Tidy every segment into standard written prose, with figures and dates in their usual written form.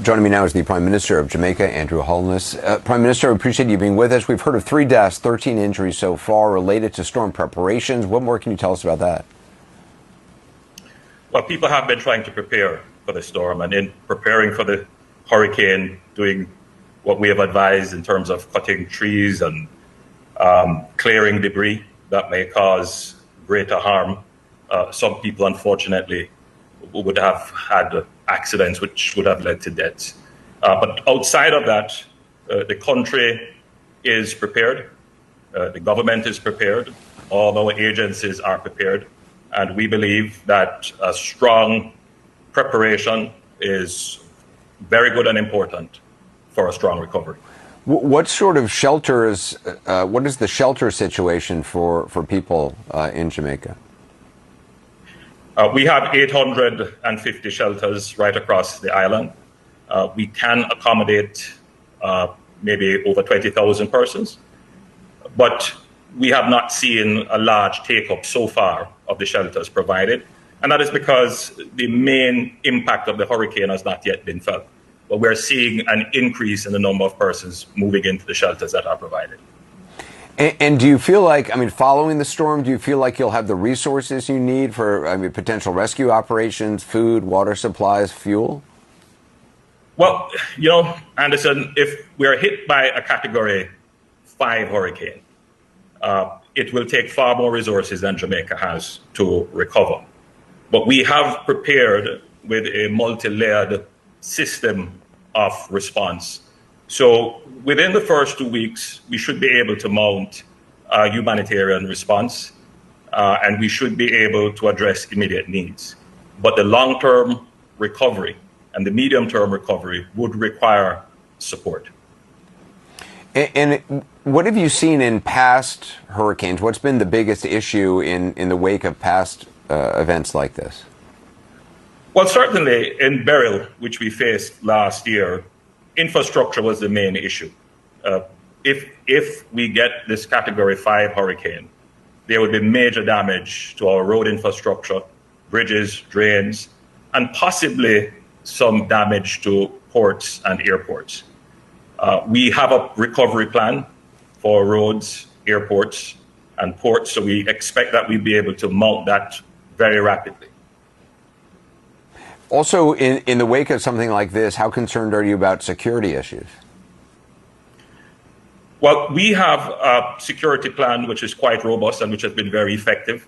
Joining me now is the Prime Minister of Jamaica, Andrew Holness. Prime Minister, I appreciate you being with us. We've heard of 3 deaths, 13 injuries so far related to storm preparations. What more can you tell us about that? Well, people have been trying to prepare for the storm, and in preparing for the hurricane, doing what we have advised in terms of cutting trees and clearing debris that may cause greater harm. Some people, unfortunately, would have had accidents which would have led to deaths. But outside of that, the country is prepared. The government is prepared. All our agencies are prepared. And we believe that a strong preparation is very good and important for a strong recovery. What sort of shelters, what is the shelter situation for people in Jamaica? We have 850 shelters right across the island. We can accommodate maybe over 20,000 persons, but we have not seen a large take-up so far of the shelters provided. And that is because the main impact of the hurricane has not yet been felt. But we're seeing an increase in the number of persons moving into the shelters that are provided. And do you feel like, following the storm, do you feel like you'll have the resources you need for, potential rescue operations, food, water supplies, fuel? Well, Anderson, if we're hit by a Category 5 hurricane, it will take far more resources than Jamaica has to recover. But we have prepared with a multi-layered system of response. So within the first 2 weeks, we should be able to mount a humanitarian response, and we should be able to address immediate needs. But the long-term recovery and the medium-term recovery would require support. And what have you seen in past hurricanes? What's been the biggest issue in the wake of past events like this? Well, certainly in Beryl, which we faced last year, infrastructure was the main issue. If we get this Category 5 hurricane, there would be major damage to our road infrastructure, bridges, drains, and possibly some damage to ports and airports. We have a recovery plan for roads, airports, and ports, so we expect that we'll be able to mount that very rapidly. Also, in the wake of something like this, how concerned are you about security issues? Well, we have a security plan which is quite robust and which has been very effective.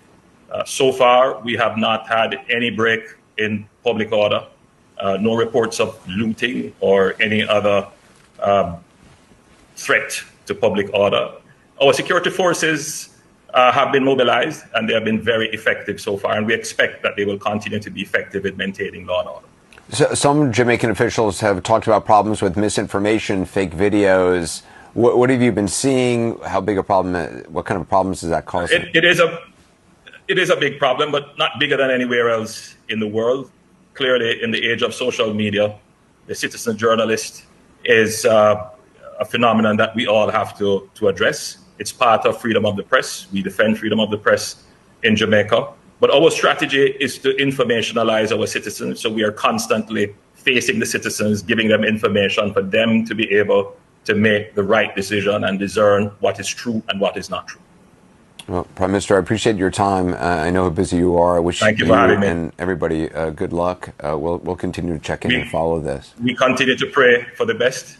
So far, we have not had any break in public order, no reports of looting or any other threat to public order. Our security forces have been mobilized, and they have been very effective so far, and we expect that they will continue to be effective in maintaining law and order. So, some Jamaican officials have talked about problems with misinformation, fake videos. What have you been seeing? How big a problem? What kind of problems does that cause? It is a big problem, but not bigger than anywhere else in the world. Clearly, in the age of social media, the citizen journalist is a phenomenon that we all have to address. It's part of freedom of the press. We defend freedom of the press in Jamaica. But our strategy is to informationalize our citizens. So we are constantly facing the citizens, giving them information for them to be able to make the right decision and discern what is true and what is not true. Well, Prime Minister, I appreciate your time. I know how busy you are. I wish you and everybody good luck. We'll continue to check in and follow this. We continue to pray for the best,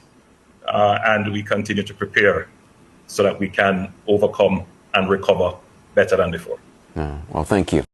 and we continue to prepare so that we can overcome and recover better than before. Well, thank you.